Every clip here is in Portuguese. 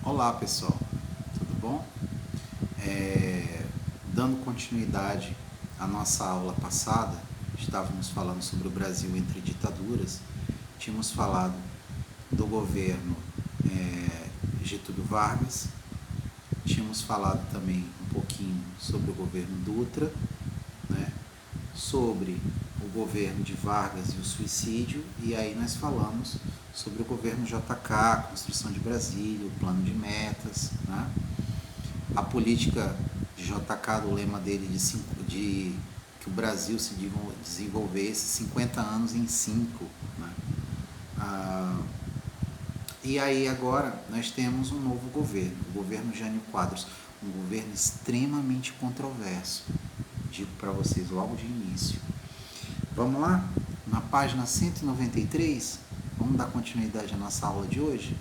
Olá pessoal, tudo bom? Dando continuidade à nossa aula passada, estávamos falando sobre o Brasil entre ditaduras, tínhamos falado do governo Getúlio Vargas, tínhamos falado também um pouquinho sobre o governo Dutra, né? Sobre o governo de Vargas e o suicídio, e aí nós falamos sobre o governo JK, a construção de Brasília, o plano de metas, né? A política de JK, o lema dele de que o Brasil se desenvolvesse 50 anos em 5. Né? E aí agora nós temos um novo governo, o governo Jânio Quadros, um governo extremamente controverso, digo para vocês logo de início. Vamos lá? Na página 193, vamos dar continuidade à nossa aula de hoje?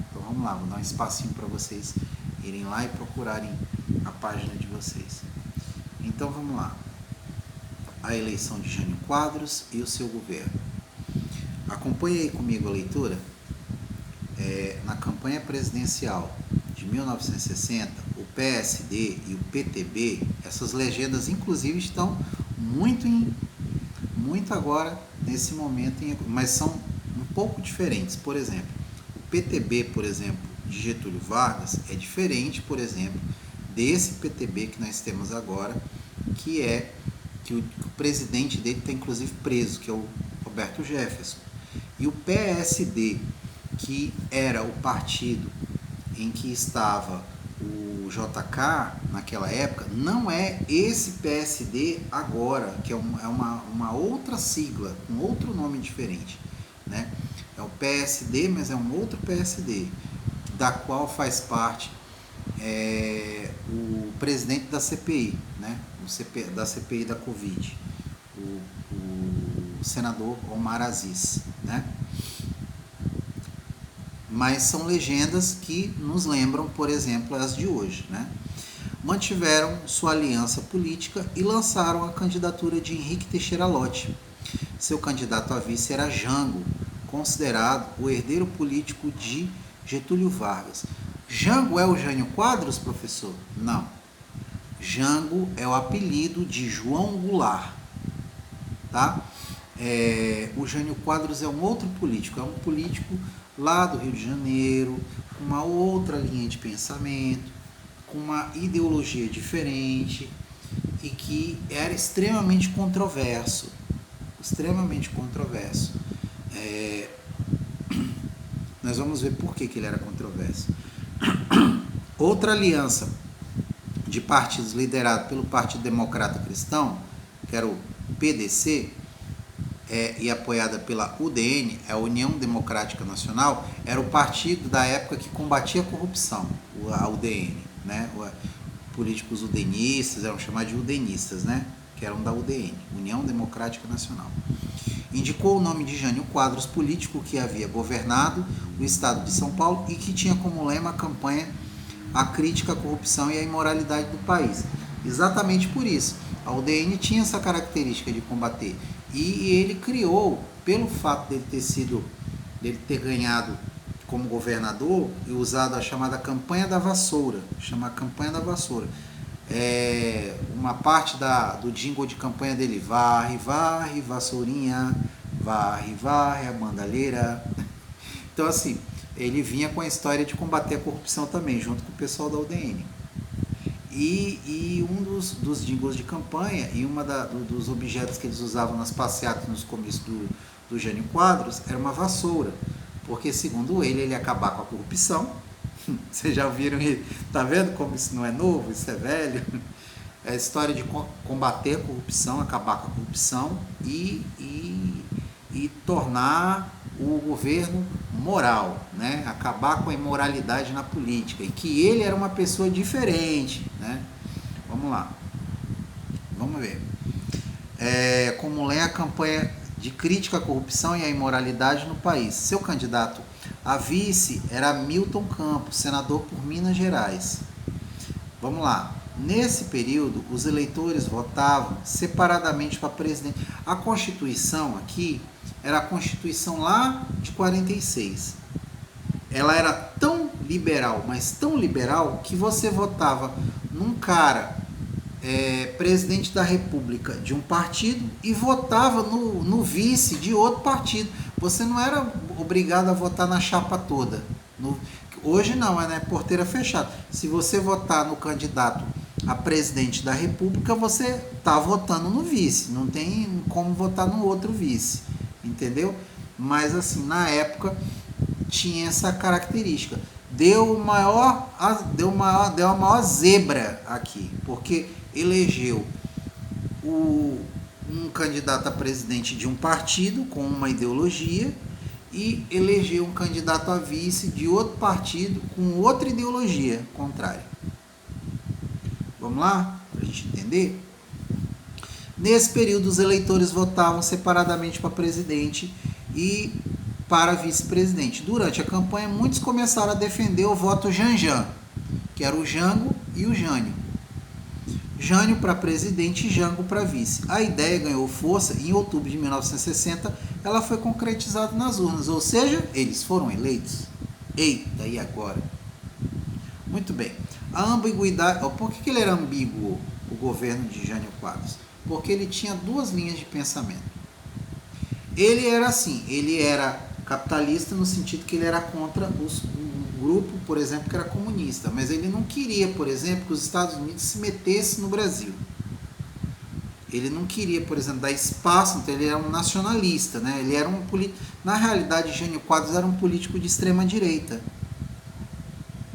Então vamos lá, vou dar um espacinho para vocês irem lá e procurarem a página de vocês. Então vamos lá. A eleição de Jânio Quadros e o seu governo. Acompanhe aí comigo a leitura. Na campanha presidencial de 1960, o PSD e o PTB, essas legendas inclusive estão muito agora nesse momento, mas são um pouco diferentes. Por exemplo, o PTB, por exemplo, de Getúlio Vargas é diferente, por exemplo, desse PTB que nós temos agora, que o presidente dele está inclusive preso, que é o Roberto Jefferson. E o PSD, que era o partido em que estava o JK naquela época, não é esse PSD agora, que é uma outra sigla, um outro nome diferente, né? É o PSD, mas é um outro PSD, da qual faz parte o presidente da CPI, né? Da CPI da Covid, o senador Omar Aziz, né? Mas são legendas que nos lembram, por exemplo, as de hoje, né? Mantiveram sua aliança política e lançaram a candidatura de Henrique Teixeira Lott. Seu candidato a vice era Jango, considerado o herdeiro político de Getúlio Vargas. Jango é o Jânio Quadros, professor? Não. Jango é o apelido de João Goulart, tá? O Jânio Quadros é um outro político, é um político lá do Rio de Janeiro, com uma outra linha de pensamento, com uma ideologia diferente e que era extremamente controverso. Nós vamos ver por que ele era controverso. Outra aliança de partidos liderado pelo Partido Democrata Cristão, que era o PDC, e apoiada pela UDN, a União Democrática Nacional, era o partido da época que combatia a corrupção, a UDN, né? Políticos udenistas, eram chamados de udenistas, né? Que eram da UDN, União Democrática Nacional. Indicou o nome de Jânio Quadros, político que havia governado o estado de São Paulo e que tinha como lema a campanha a crítica à corrupção e à imoralidade do país. Exatamente por isso, a UDN tinha essa característica de combater. E ele criou, pelo fato dele ter ganhado como governador e usado a chamada campanha da vassoura, uma parte do jingle de campanha dele, varre, varre, vassourinha, varre, varre, a bandalheira. Então assim, ele vinha com a história de combater a corrupção também, junto com o pessoal da UDN. E um dos jingles de campanha e dos objetos que eles usavam nas passeatas nos começos do Jânio Quadros era uma vassoura, porque segundo ele ia acabar com a corrupção. Vocês já ouviram ele? Tá vendo como isso não é novo, isso é velho? É a história de combater a corrupção, acabar com a corrupção e tornar o governo moral, né? Acabar com a imoralidade na política, e que ele era uma pessoa diferente, né? Vamos lá, vamos ver. Como é a campanha de crítica à corrupção e à imoralidade no país. Seu candidato a vice era Milton Campos, senador por Minas Gerais. Vamos lá. Nesse período, os eleitores votavam separadamente para presidente. A Constituição aqui era a Constituição lá de 46. Ela era tão liberal, mas tão liberal, que você votava num cara presidente da república de um partido e votava no vice de outro partido. Você não era obrigado a votar na chapa toda. Hoje não, é, né, porteira fechada. Se você votar no candidato a presidente da república, você está votando no vice. Não tem como votar no outro vice, entendeu? Mas assim, na época tinha essa característica. Deu a maior zebra aqui, porque elegeu um candidato a presidente de um partido com uma ideologia e elegeu um candidato a vice de outro partido com outra ideologia contrária. Vamos lá? Para a gente entender? Nesse período, os eleitores votavam separadamente para presidente e para vice-presidente. Durante a campanha, muitos começaram a defender o voto Janjan, que era o Jango e o Jânio. Jânio para presidente e Jango para vice. A ideia ganhou força e em outubro de 1960 ela foi concretizada nas urnas, ou seja, eles foram eleitos. Eita, e agora? Muito bem. A ambiguidade... Por que ele era ambíguo, o governo de Jânio Quadros? Porque ele tinha duas linhas de pensamento. Ele era assim, ele era capitalista no sentido que ele era contra um grupo, por exemplo, que era comunista, mas ele não queria, por exemplo, que os Estados Unidos se metessem no Brasil. Ele não queria, por exemplo, dar espaço, então ele era um nacionalista, né? Ele era um político. Na realidade, Jânio Quadros era um político de extrema direita.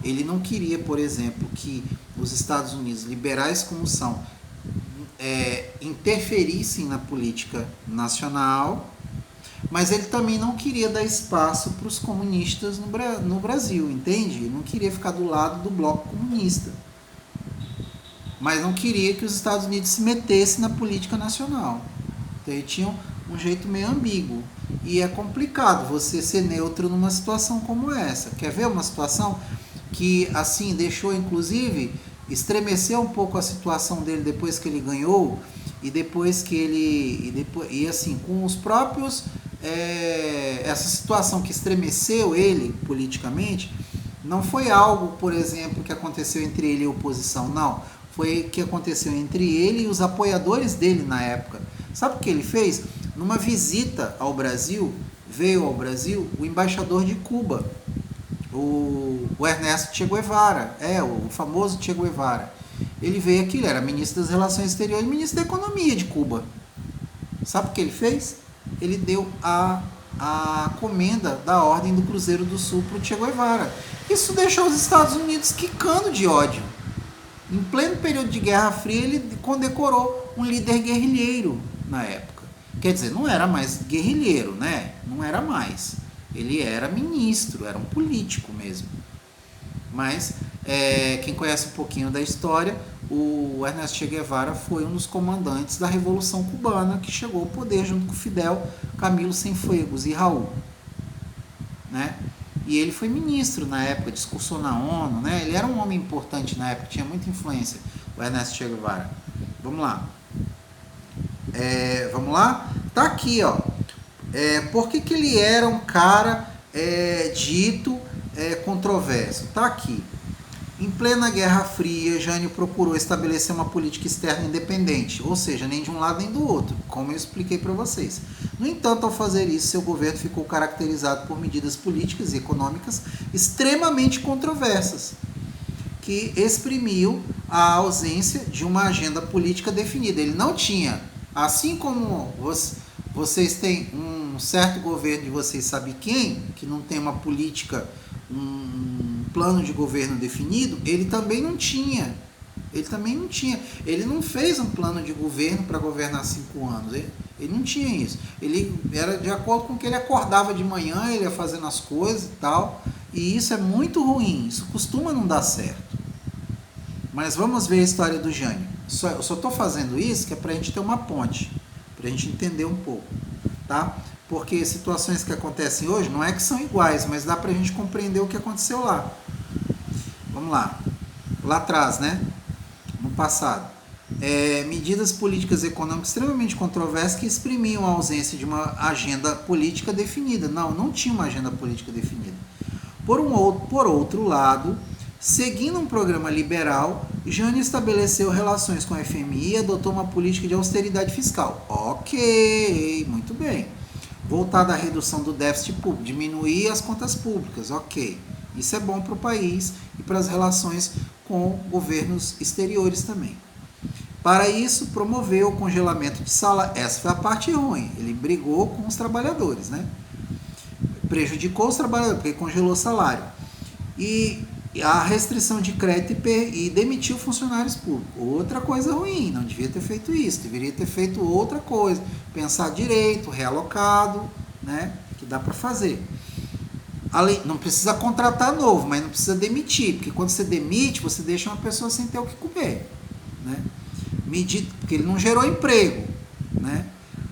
Ele não queria, por exemplo, que os Estados Unidos, liberais como são, interferissem na política nacional, mas ele também não queria dar espaço para os comunistas no Brasil, entende? Ele não queria ficar do lado do bloco comunista, mas não queria que os Estados Unidos se metessem na política nacional. Então ele tinha um jeito meio ambíguo. E é complicado você ser neutro numa situação como essa. Quer ver uma situação que assim deixou, inclusive, estremeceu um pouco a situação dele depois que ele ganhou e depois que ele e assim com os próprios essa situação que estremeceu ele politicamente não foi algo, por exemplo, que aconteceu entre ele e a oposição, não, foi que aconteceu entre ele e os apoiadores dele na época. Sabe o que ele fez? Numa visita ao Brasil, veio ao Brasil o embaixador de Cuba, o Ernesto Che Guevara, o famoso Che Guevara. Ele veio aqui, ele era ministro das Relações Exteriores e ministro da Economia de Cuba. Sabe o que ele fez? Ele deu a comenda da Ordem do Cruzeiro do Sul para o Che Guevara. Isso deixou os Estados Unidos quicando de ódio. Em pleno período de Guerra Fria, ele condecorou um líder guerrilheiro na época. Quer dizer, não era mais guerrilheiro, né? Não era mais. Ele era ministro, era um político mesmo. Mas, quem conhece um pouquinho da história, o Ernesto Che Guevara foi um dos comandantes da Revolução Cubana, que chegou ao poder junto com Fidel, Camilo Cienfuegos e Raul. Né? E ele foi ministro na época, discursou na ONU, né? Ele era um homem importante na época, tinha muita influência, o Ernesto Che Guevara. Vamos lá. Vamos lá? Tá aqui, ó. Por que ele era um cara dito controverso? Tá aqui. Em plena Guerra Fria, Jânio procurou estabelecer uma política externa independente, ou seja, nem de um lado nem do outro, como eu expliquei para vocês. No entanto, ao fazer isso, seu governo ficou caracterizado por medidas políticas e econômicas extremamente controversas, que exprimiam a ausência de uma agenda política definida. Ele não tinha, assim como vocês têm um certo governo de vocês sabem quem, que não tem uma política, um plano de governo definido, ele também não tinha. Ele não fez um plano de governo para governar 5 anos. Ele não tinha isso. Ele era de acordo com o que ele acordava de manhã, ele ia fazendo as coisas e tal. E isso é muito ruim. Isso costuma não dar certo. Mas vamos ver a história do Jânio. Eu só estou fazendo isso que é para a gente ter uma ponte, para a gente entender um pouco, tá? Porque situações que acontecem hoje não é que são iguais, mas dá para a gente compreender o que aconteceu lá. Vamos lá. Lá atrás, né? No passado. Medidas políticas e econômicas extremamente controversas que exprimiam a ausência de uma agenda política definida. Não tinha uma agenda política definida. Por outro lado, seguindo um programa liberal, Jânio estabeleceu relações com a FMI e adotou uma política de austeridade fiscal. Ok, muito bem. Voltada à redução do déficit público, diminuir as contas públicas, ok. Isso é bom para o país e para as relações com governos exteriores também. Para isso, promoveu o congelamento de salário. Essa foi a parte ruim. Ele brigou com os trabalhadores, né? Prejudicou os trabalhadores, porque congelou o salário. E a restrição de crédito e demitiu funcionários públicos. Outra coisa ruim, não devia ter feito isso, deveria ter feito outra coisa. Pensar direito, realocado, né? Que dá para fazer. Não precisa contratar novo, mas não precisa demitir, porque quando você demite, você deixa uma pessoa sem ter o que comer, né? Porque ele não gerou emprego, né?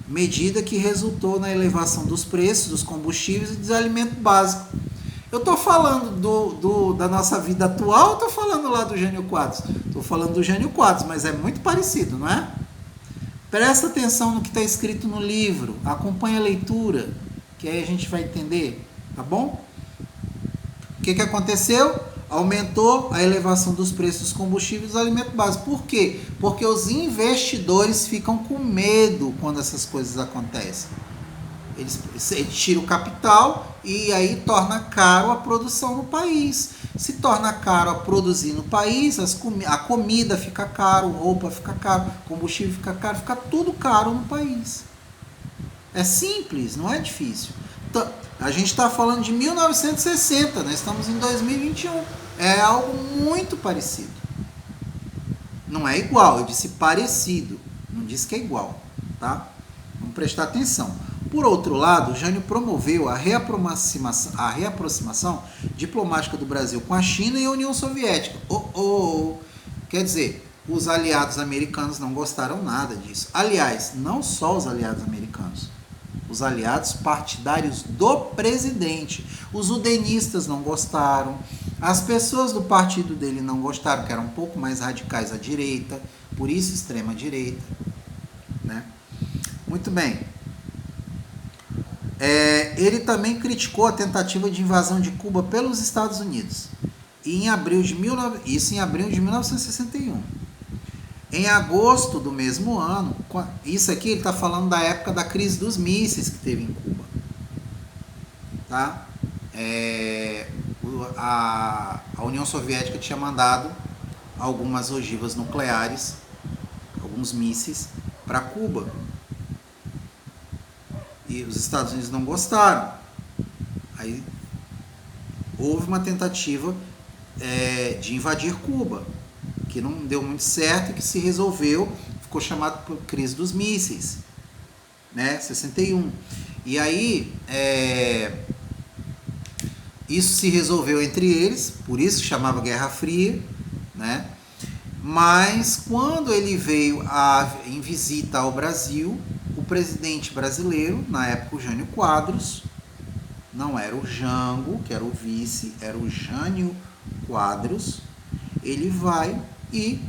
Medida que resultou na elevação dos preços dos combustíveis e dos alimentos básicos. Eu estou falando da nossa vida atual ou estou falando lá do Jânio Quadros? Estou falando do Jânio Quadros, mas é muito parecido, não é? Presta atenção no que está escrito no livro, acompanha a leitura, que aí a gente vai entender, tá bom? O que aconteceu? Aumentou a elevação dos preços dos combustíveis e dos alimentos básicos. Por quê? Porque os investidores ficam com medo quando essas coisas acontecem. Eles tiram o capital e aí torna caro a produção no país. Se torna caro a produzir no país, a comida fica caro, roupa fica caro, combustível fica caro, fica tudo caro no país. É simples, não é difícil. Então, a gente está falando de 1960, nós estamos em 2021. É algo muito parecido. Não é igual, eu disse parecido, não disse que é igual, tá? Vamos prestar atenção. Por outro lado, Jânio promoveu a reaproximação diplomática do Brasil com a China e a União Soviética. Quer dizer, os aliados americanos não gostaram nada disso. Aliás, não só os aliados americanos. Os aliados partidários do presidente. Os udenistas não gostaram. As pessoas do partido dele não gostaram, que eram um pouco mais radicais à direita. Por isso, extrema direita. Né? Muito bem. Ele também criticou a tentativa de invasão de Cuba pelos Estados Unidos. Isso em abril de 1961. Em agosto do mesmo ano, isso aqui ele está falando da época da crise dos mísseis que teve em Cuba. Tá? A União Soviética tinha mandado algumas ogivas nucleares, alguns mísseis, para Cuba. E os Estados Unidos não gostaram. Aí houve uma tentativa de invadir Cuba, que não deu muito certo e que se resolveu, ficou chamado por crise dos mísseis, né? 61. E aí isso se resolveu entre eles, por isso que chamava Guerra Fria, né? Mas quando ele veio em visita ao Brasil, o presidente brasileiro, na época o Jânio Quadros, não era o Jango, que era o vice, era o Jânio Quadros, ele vai e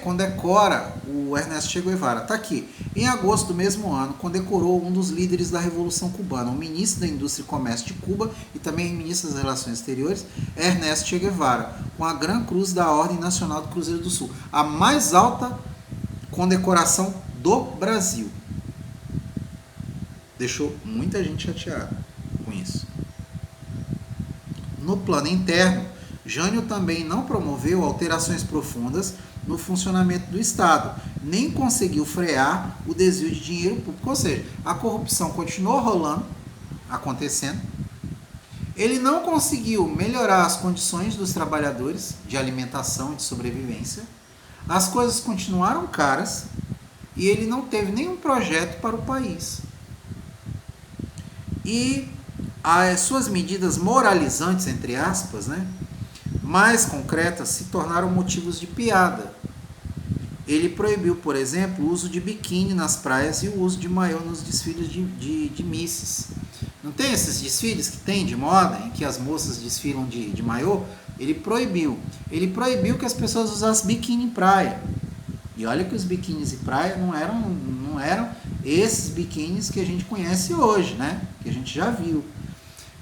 condecora o Ernesto Che Guevara. Está aqui. Em agosto do mesmo ano, condecorou um dos líderes da Revolução Cubana, o ministro da Indústria e Comércio de Cuba e também ministro das Relações Exteriores, Ernesto Che Guevara, com a Gran Cruz da Ordem Nacional do Cruzeiro do Sul, a mais alta condecoração do Brasil. Deixou muita gente chateada com isso. No plano interno, Jânio também não promoveu alterações profundas no funcionamento do Estado, nem conseguiu frear o desvio de dinheiro público. Ou seja, a corrupção continuou rolando, acontecendo. Ele não conseguiu melhorar as condições dos trabalhadores de alimentação e de sobrevivência. As coisas continuaram caras e ele não teve nenhum projeto para o país. E as suas medidas moralizantes, entre aspas, né, mais concretas, se tornaram motivos de piada. Ele proibiu, por exemplo, o uso de biquíni nas praias e o uso de maiô nos desfiles de misses. Não tem esses desfiles que tem de moda, em que as moças desfilam de maiô? Ele proibiu. Ele proibiu que as pessoas usassem biquíni em praia. E olha que os biquínis de praia não eram esses biquínis que a gente conhece hoje, né? Que a gente já viu.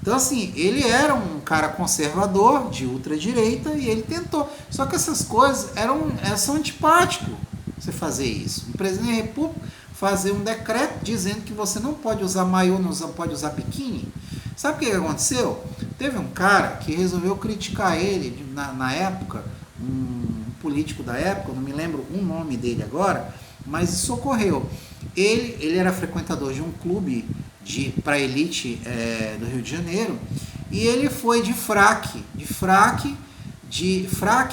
Então, assim, ele era um cara conservador, de ultradireita, e ele tentou. Só que essas coisas são antipáticos, você fazer isso. O presidente da República fazer um decreto dizendo que você não pode usar maiô, não pode usar biquíni. Sabe o que aconteceu? Teve um cara que resolveu criticar ele, na época, um político da época, não me lembro o nome dele agora, mas isso ocorreu. Ele era frequentador de um clube para elite do Rio de Janeiro, e ele foi de fraque,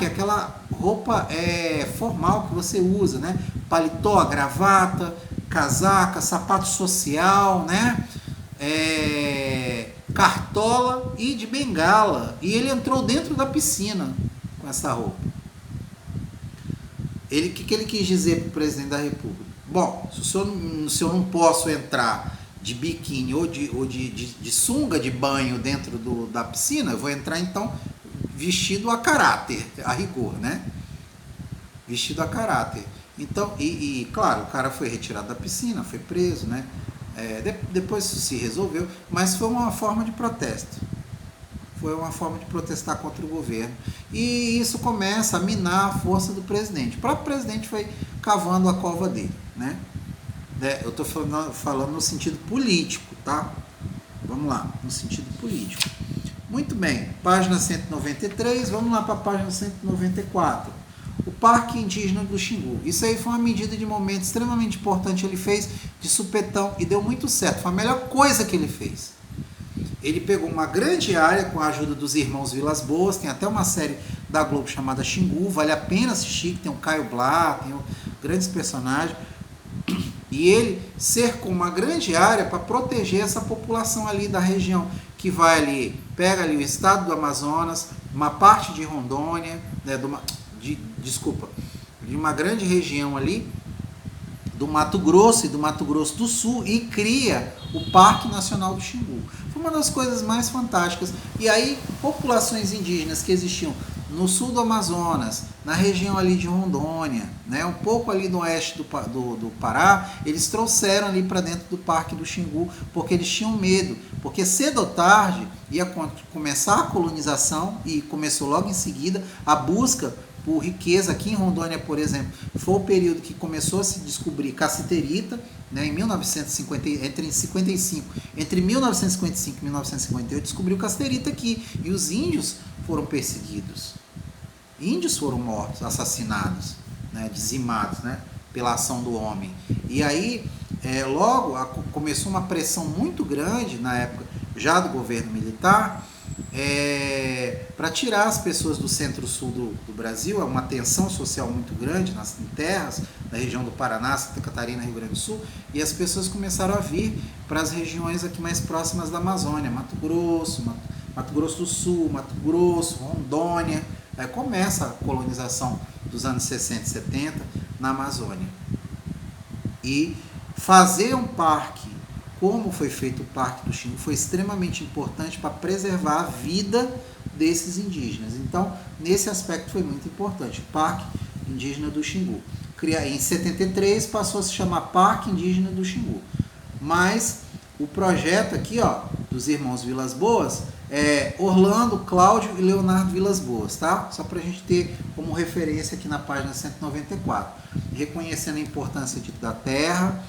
aquela roupa formal que você usa, né? Paletó, gravata, casaca, sapato social, né? Cartola e de bengala. E ele entrou dentro da piscina com essa roupa. O que ele quis dizer para o presidente da República? Bom, se eu não posso entrar de biquíni ou de sunga de banho dentro da piscina, eu vou entrar então vestido a caráter, a rigor, né? Vestido a caráter. Então, claro, o cara foi retirado da piscina, foi preso, né? Depois se resolveu, mas foi uma forma de protesto. Foi uma forma de protestar contra o governo. E isso começa a minar a força do presidente. O próprio presidente foi cavando a cova dele, né? Eu estou falando no sentido político, tá? Vamos lá, no sentido político. Muito bem, página 193, vamos lá para a página 194. O Parque Indígena do Xingu. Isso aí foi uma medida de momento extremamente importante, ele fez de supetão e deu muito certo. Foi a melhor coisa que ele fez. Ele pegou uma grande área com a ajuda dos irmãos Vilas Boas, tem até uma série da Globo chamada Xingu, vale a pena assistir, que tem o Caio Blá, tem grandes personagens. E ele cercou uma grande área para proteger essa população ali da região, que vai ali, pega ali o estado do Amazonas, uma parte de Rondônia, né, de uma grande região ali, do Mato Grosso e do Mato Grosso do Sul, e cria o Parque Nacional do Xingu. Foi uma das coisas mais fantásticas. E aí, populações indígenas que existiam no sul do Amazonas, na região ali de Rondônia, né, um pouco ali no oeste do Pará, eles trouxeram ali para dentro do Parque do Xingu, porque eles tinham medo, porque cedo ou tarde ia começar a colonização, e começou logo em seguida a busca por riqueza. Aqui em Rondônia, por exemplo, foi o período que começou a se descobrir cassiterita, né, entre 1955 e 1958 descobriu cassiterita aqui, e os índios foram perseguidos. Índios foram mortos, assassinados, né, dizimados, né, pela ação do homem. E aí, logo começou uma pressão muito grande, na época já do governo militar, para tirar as pessoas do centro-sul do Brasil. É uma tensão social muito grande nas terras, na região do Paraná, Santa Catarina, Rio Grande do Sul, e as pessoas começaram a vir para as regiões aqui mais próximas da Amazônia, Mato Grosso do Sul, Mato Grosso, Rondônia. Aí começa a colonização dos anos 60 e 70 na Amazônia. E fazer um parque, como foi feito o Parque do Xingu, foi extremamente importante para preservar a vida desses indígenas. Então, nesse aspecto foi muito importante. O Parque Indígena do Xingu. Em 73 passou a se chamar Parque Indígena do Xingu. Mas o projeto aqui, ó, dos irmãos Vilas Boas, Orlando, Cláudio e Leonardo Vilas Boas, tá? Só para a gente ter como referência aqui na página 194. Reconhecendo a importância da terra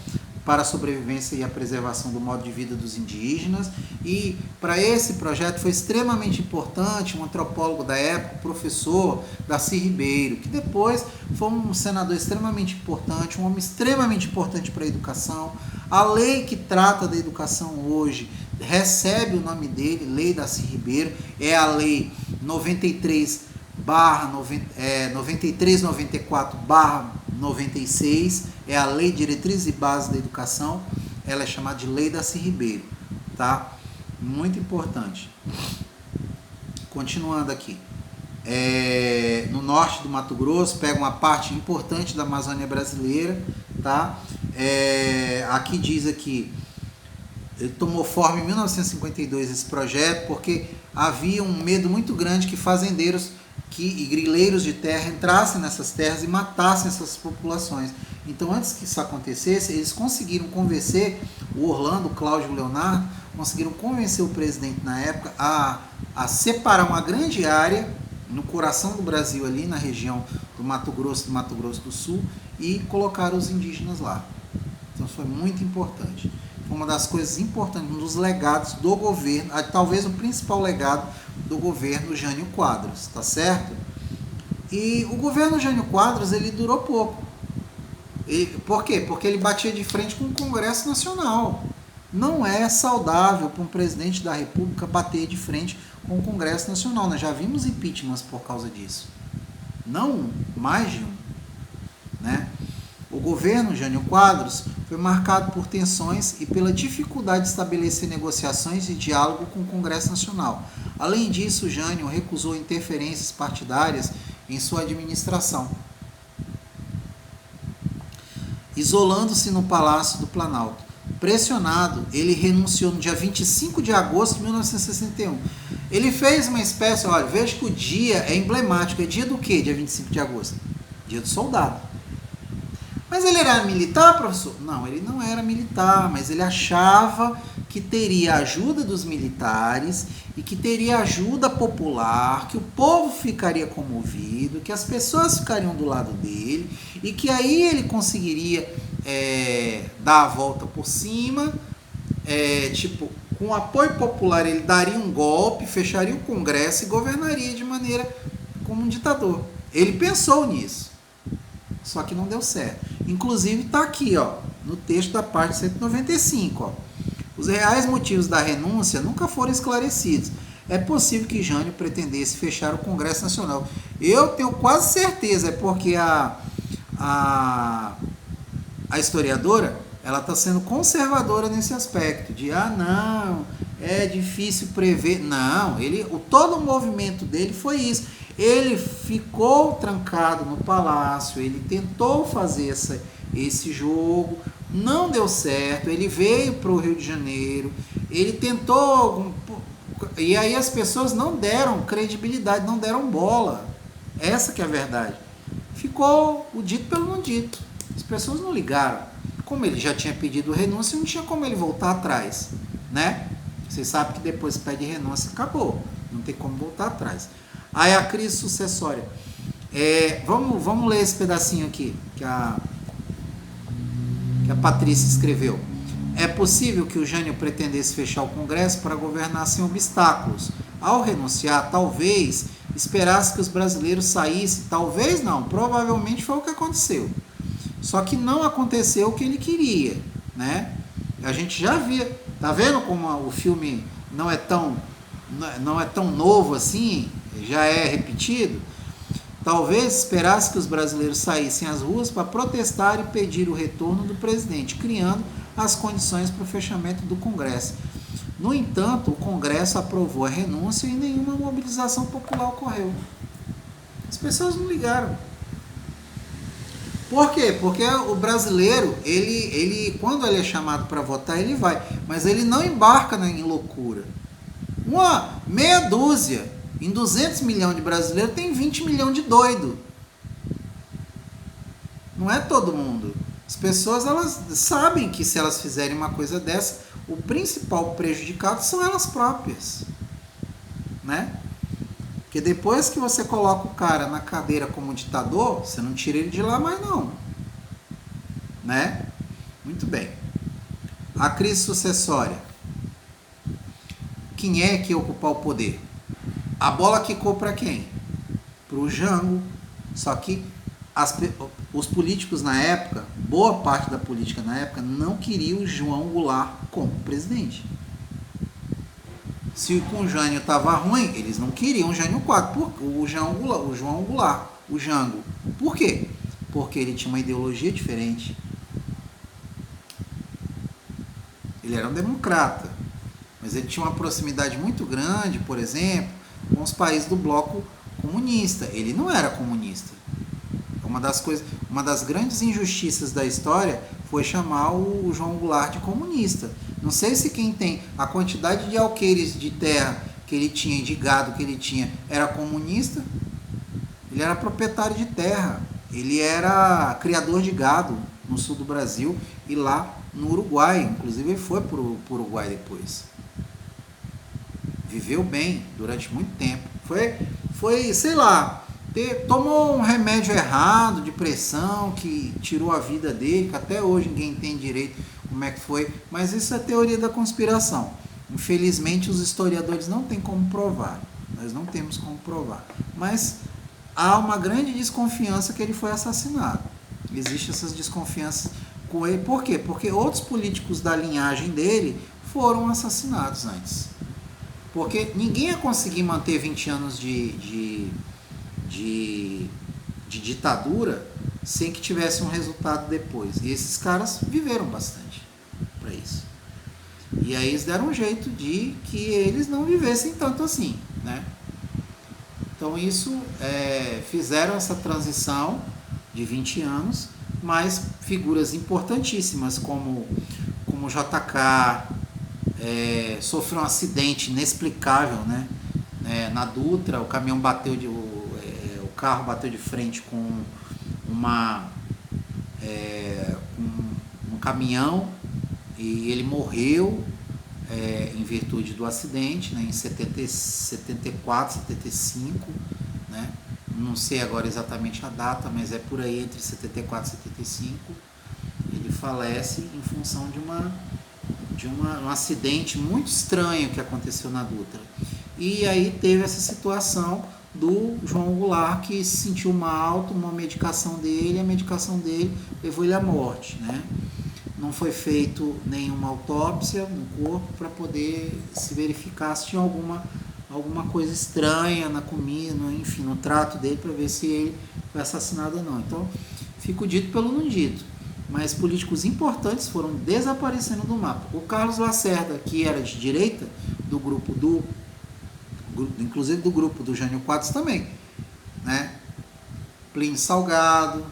para a sobrevivência e a preservação do modo de vida dos indígenas. E para esse projeto foi extremamente importante um antropólogo da época, o professor Darcy Ribeiro, que depois foi um senador extremamente importante, um homem extremamente importante para a educação. A lei que trata da educação hoje recebe o nome dele, Lei Darcy Ribeiro, é a Lei 9394/96, é a Lei Diretrizes e Bases da Educação, ela é chamada de Lei Darcy Ribeiro, tá? Muito importante. Continuando aqui. No norte do Mato Grosso, pega uma parte importante da Amazônia brasileira, tá? Aqui diz aqui, ele tomou forma em 1952 esse projeto, porque havia um medo muito grande que fazendeiros e grileiros de terra entrassem nessas terras e matassem essas populações. Então, antes que isso acontecesse, eles conseguiram convencer o Orlando, o Cláudio e o Leonardo conseguiram convencer o presidente na época a separar uma grande área no coração do Brasil, ali na região do Mato Grosso do Sul, e colocar os indígenas lá. Então isso foi muito importante. Foi uma das coisas importantes, um dos legados do governo, talvez o principal legado do governo Jânio Quadros, tá certo? E o governo Jânio Quadros, ele durou pouco. Por quê? Porque ele batia de frente com o Congresso Nacional. Não é saudável para um presidente da República bater de frente com o Congresso Nacional. Nós já vimos impeachments por causa disso. Não um, mais de um. Né? O governo Jânio Quadros foi marcado por tensões e pela dificuldade de estabelecer negociações e diálogo com o Congresso Nacional. Além disso, Jânio recusou interferências partidárias em sua administração, isolando-se no Palácio do Planalto. Pressionado, ele renunciou no dia 25 de agosto de 1961. Ele fez uma espécie, olha, veja que o dia é emblemático. É dia do quê, dia 25 de agosto? Dia do soldado. Mas ele era militar, professor? Não, ele não era militar, mas ele achava que teria ajuda dos militares e que teria ajuda popular, que o povo ficaria comovido, que as pessoas ficariam do lado dele e que aí ele conseguiria dar a volta por cima, com apoio popular ele daria um golpe, fecharia o Congresso e governaria de maneira como um ditador. Ele pensou nisso, só que não deu certo. Inclusive está aqui, ó, no texto da parte 195, ó. Os reais motivos da renúncia nunca foram esclarecidos. É possível que Jânio pretendesse fechar o Congresso Nacional. Eu tenho quase certeza, é porque a historiadora, ela está sendo conservadora nesse aspecto, de, não, é difícil prever. Não, todo o movimento dele foi isso. Ele ficou trancado no palácio, ele tentou fazer esse jogo, não deu certo, ele veio para o Rio de Janeiro, ele tentou, e aí as pessoas não deram credibilidade, não deram bola. Essa que é a verdade. Ficou o dito pelo não dito. As pessoas não ligaram. Como ele já tinha pedido renúncia, não tinha como ele voltar atrás, né? Vocês sabem que depois que pede renúncia, acabou. Não tem como voltar atrás. Aí a crise sucessória. Vamos ler esse pedacinho aqui, que a Patrícia escreveu. É possível que o Jânio pretendesse fechar o Congresso para governar sem obstáculos. Ao renunciar, talvez esperasse que os brasileiros saíssem. Talvez não, provavelmente foi o que aconteceu. Só que não aconteceu o que ele queria, né? A gente já via, tá vendo como o filme não é tão novo assim, já é repetido? Talvez esperasse que os brasileiros saíssem às ruas para protestar e pedir o retorno do presidente, criando as condições para o fechamento do Congresso. No entanto, o Congresso aprovou a renúncia e nenhuma mobilização popular ocorreu. As pessoas não ligaram. Por quê? Porque o brasileiro, ele quando ele é chamado para votar, ele vai. Mas ele não embarca em loucura. Uma meia dúzia, em 200 milhões de brasileiros, tem 20 milhões de doido. Não é todo mundo. As pessoas, elas sabem que se elas fizerem uma coisa dessa, o principal prejudicado são elas próprias. Né? Porque depois que você coloca o cara na cadeira como ditador, você não tira ele de lá mais não. Né? Muito bem. A crise sucessória. Quem é que ia ocupar o poder? A bola quicou para quem? Para o Jango. Só que os políticos na época, boa parte da política na época, não queria o João Goulart como presidente. Se com o Jânio estava ruim, eles não queriam o Jânio IV, o João Goulart, o Jango. Por quê? Porque ele tinha uma ideologia diferente. Ele era um democrata, mas ele tinha uma proximidade muito grande, por exemplo, com os países do bloco comunista. Ele não era comunista. Uma das grandes injustiças da história foi chamar o João Goulart de comunista. Não sei se quem tem a quantidade de alqueires de terra que ele tinha, de gado que ele tinha, era comunista. Ele era proprietário de terra. Ele era criador de gado no sul do Brasil e lá no Uruguai. Inclusive ele foi para o Uruguai depois. viveu bem durante muito tempo. Foi sei lá, tomou um remédio errado de pressão que tirou a vida dele, que até hoje ninguém entende direito como é que foi, mas isso é teoria da conspiração. Infelizmente os historiadores não têm como provar, nós não temos como provar, mas há uma grande desconfiança que ele foi assassinado. Existem essas desconfianças com ele, por quê? Porque outros políticos da linhagem dele foram assassinados antes. Porque ninguém ia conseguir manter 20 anos de ditadura sem que tivesse um resultado depois. E esses caras viveram bastante para isso. E aí eles deram um jeito de que eles não vivessem tanto assim, né? Então isso, fizeram essa transição de 20 anos, mas figuras importantíssimas como JK, sofreu um acidente inexplicável, né? Na Dutra, o caminhão bateu o carro bateu de frente com um caminhão e ele morreu em virtude do acidente, né? Em 74, 75, né? Não sei agora exatamente a data, mas é por aí entre 74 e 75. Ele falece em função de um acidente muito estranho que aconteceu na Dutra. E aí teve essa situação do João Goulart, que se sentiu mal, tomou a medicação dele, a medicação dele levou ele à morte, né? Não foi feito nenhuma autópsia no corpo para poder se verificar se tinha alguma coisa estranha na comida, enfim, no trato dele, para ver se ele foi assassinado ou não. Então, fica o dito pelo não dito. Mas políticos importantes foram desaparecendo do mapa. O Carlos Lacerda, que era de direita, do grupo inclusive do grupo do Jânio Quadros também, né? Plínio Salgado,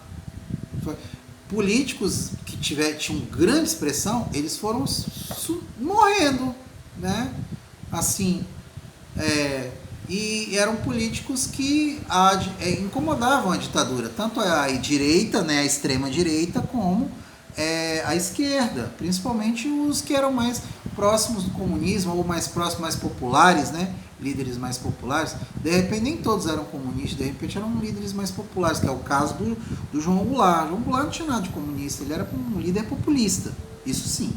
políticos que tinham grande expressão, eles foram morrendo, né? Assim, e eram políticos que incomodavam a ditadura, tanto a direita, né, a extrema direita, como a esquerda, principalmente os que eram mais próximos do comunismo, ou mais próximos, mais populares, né, líderes mais populares. De repente nem todos eram comunistas, de repente eram líderes mais populares, que é o caso do João Goulart. João Goulart não tinha nada de comunista, ele era um líder populista, isso sim.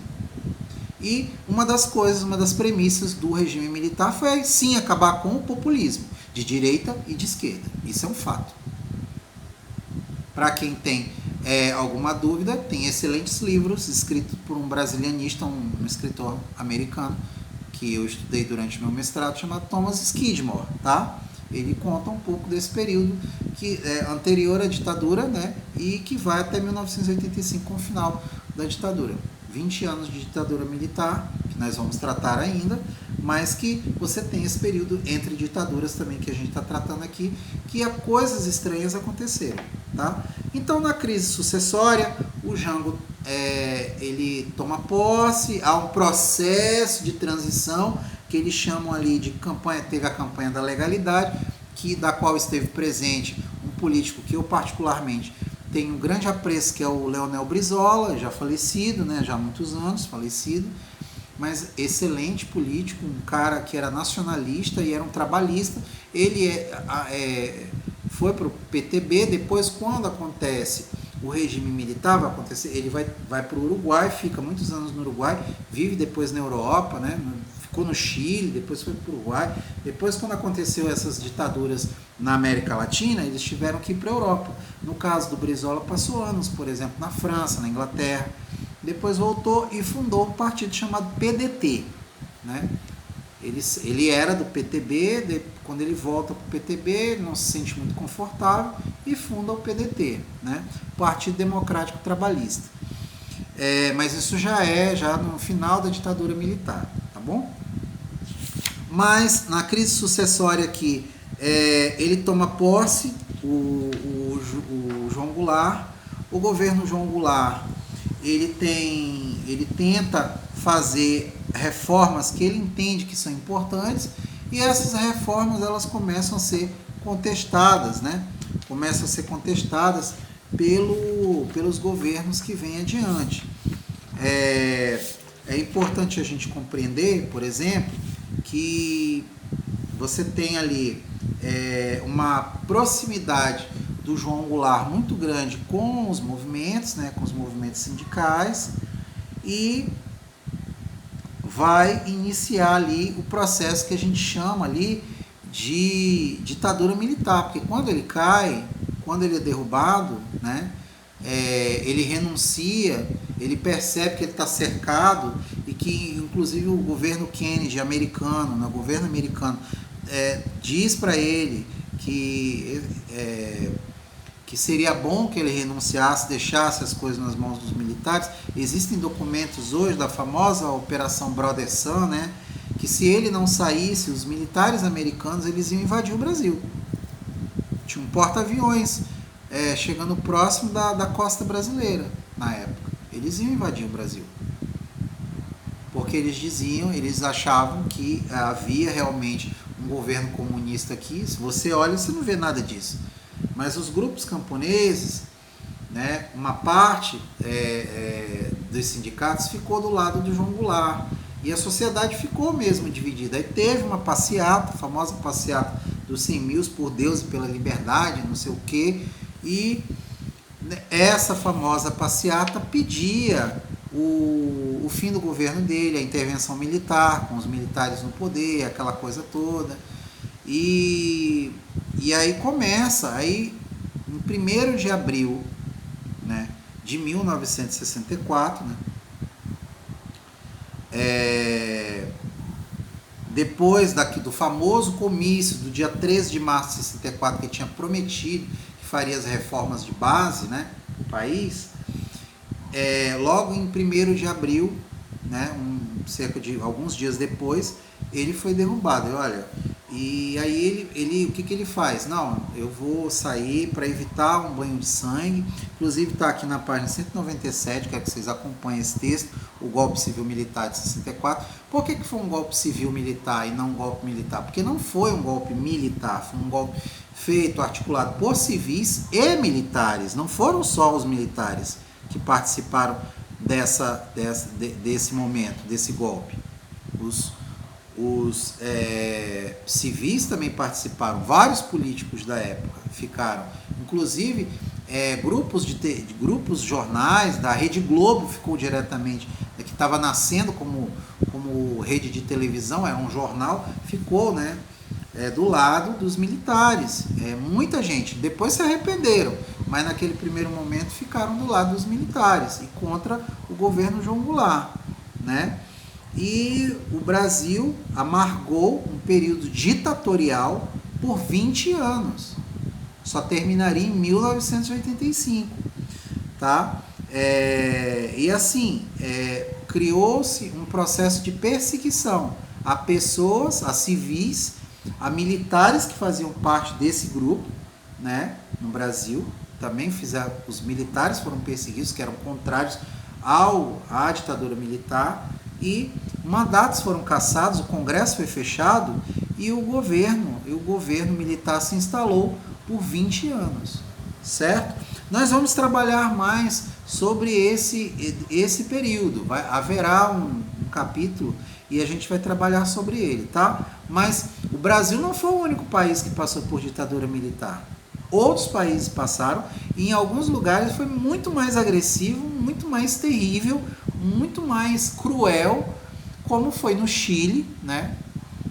E uma das premissas do regime militar foi, sim, acabar com o populismo, de direita e de esquerda. Isso é um fato. Para quem tem alguma dúvida, tem excelentes livros escritos por um brasilianista, um escritor americano, que eu estudei durante meu mestrado, chamado Thomas Skidmore, tá? Ele conta um pouco desse período que é anterior à ditadura, né? E que vai até 1985, com o final da ditadura. 20 anos de ditadura militar, que nós vamos tratar ainda, mas que você tem esse período entre ditaduras também, que a gente está tratando aqui, que coisas estranhas aconteceram, tá? Então, na crise sucessória, o Jango ele toma posse, há um processo de transição, que eles chamam ali de campanha, teve a campanha da legalidade, da qual esteve presente um político que eu particularmente tenho um grande apreço, que é o Leonel Brizola, já falecido, né, já há muitos anos, falecido, mas excelente político, um cara que era nacionalista e era um trabalhista. Ele foi para o PTB, depois quando acontece o regime militar, vai acontecer, ele vai para o Uruguai, fica muitos anos no Uruguai, vive depois na Europa, né, ficou no Chile, depois foi para o Uruguai. Depois, quando aconteceu essas ditaduras na América Latina, eles tiveram que ir para a Europa. No caso do Brizola, passou anos, por exemplo, na França, na Inglaterra. Depois voltou e fundou um partido chamado PDT, né? Ele era do PTB, quando ele volta para o PTB, ele não se sente muito confortável e funda o PDT, né? Partido Democrático Trabalhista. Mas isso já no final da ditadura militar, tá bom? Mas na crise sucessória aqui, ele toma posse, o João Goulart. O governo João Goulart, ele tenta fazer reformas que ele entende que são importantes, e essas reformas elas começam a ser contestadas, né? Começam a ser contestadas pelos governos que vêm adiante. É importante a gente compreender, por exemplo, que você tem ali uma proximidade do João Goulart muito grande com os movimentos, né, com os movimentos sindicais, e vai iniciar ali o processo que a gente chama ali de ditadura militar, porque quando ele cai, quando ele é derrubado, né, ele renuncia, ele percebe que ele está cercado e que inclusive o governo Kennedy americano, né, o governo americano diz para ele que seria bom que ele renunciasse, deixasse as coisas nas mãos dos militares. Existem documentos hoje da famosa Operação Brother Sun, né, que se ele não saísse, os militares americanos eles iam invadir o Brasil. Tinha um porta-aviões chegando próximo da costa brasileira na época. Eles iam invadir o Brasil. Porque eles achavam que havia realmente um governo comunista aqui. Se você olha, você não vê nada disso. Mas os grupos camponeses, né, uma parte dos sindicatos ficou do lado do João Goulart. E a sociedade ficou mesmo dividida. Aí teve uma passeata, a famosa passeata dos 100 mil por Deus e pela liberdade, não sei o quê. E essa famosa passeata pedia o fim do governo dele, a intervenção militar, com os militares no poder, aquela coisa toda. E aí começa, aí em 1º de abril, né, de 1964, né, depois do famoso comício do dia 13 de março de 64, que tinha prometido que faria as reformas de base, né, no país, logo em 1º de abril, né, cerca de alguns dias depois, ele foi derrubado. E aí ele o que ele faz? Não, eu vou sair para evitar um banho de sangue. Inclusive está aqui na página 197, quero que vocês acompanhem esse texto, o golpe civil militar de 64. Por que foi um golpe civil militar e não um golpe militar? Porque não foi um golpe militar, foi um golpe feito, articulado por civis e militares. Não foram só os militares que participaram desse momento, desse golpe. Os civis também participaram, vários políticos da época ficaram, inclusive grupos jornais da Rede Globo ficou diretamente, que estava nascendo como rede de televisão, era um jornal, ficou, né, do lado dos militares. Muita gente depois se arrependeram, mas naquele primeiro momento ficaram do lado dos militares e contra o governo João Goulart, né? E o Brasil amargou um período ditatorial por 20 anos. Só terminaria em 1985. Tá? E assim, criou-se um processo de perseguição a pessoas, a civis, a militares que faziam parte desse grupo, né, no Brasil. Também os militares foram perseguidos, que eram contrários à ditadura militar. E mandatos foram cassados, o Congresso foi fechado e o governo militar se instalou por 20 anos, certo? Nós vamos trabalhar mais sobre esse período, haverá um capítulo e a gente vai trabalhar sobre ele, tá? Mas o Brasil não foi o único país que passou por ditadura militar. Outros países passaram e em alguns lugares foi muito mais agressivo, muito mais terrível, muito mais cruel, como foi no Chile, né,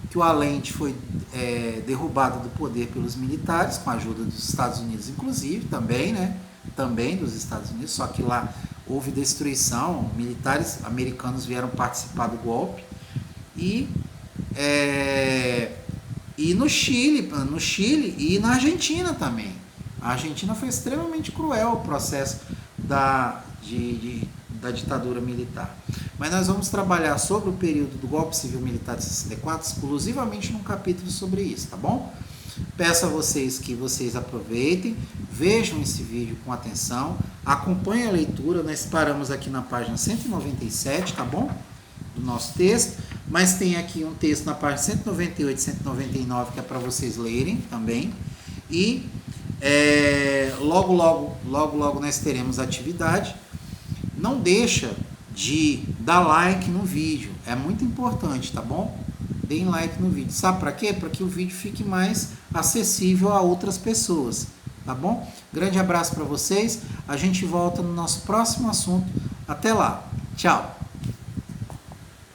que o Allende foi derrubado do poder pelos militares, com a ajuda dos Estados Unidos, inclusive, também, né, também dos Estados Unidos, só que lá houve destruição, militares americanos vieram participar do golpe, e no Chile e na Argentina também. A Argentina foi extremamente cruel o processo da ditadura militar. Mas nós vamos trabalhar sobre o período do golpe civil militar de 64, exclusivamente num capítulo sobre isso, tá bom? Peço a vocês que vocês aproveitem, vejam esse vídeo com atenção, acompanhem a leitura. Nós paramos aqui na página 197, tá bom? Do nosso texto, mas tem aqui um texto na página 198 e 199 que é para vocês lerem também. E logo nós teremos atividade. Não deixa de dar like no vídeo, é muito importante, tá bom? deem like no vídeo. Sabe para quê? Para que o vídeo fique mais acessível a outras pessoas, tá bom? Grande abraço para vocês. A gente volta no nosso próximo assunto. Até lá. Tchau.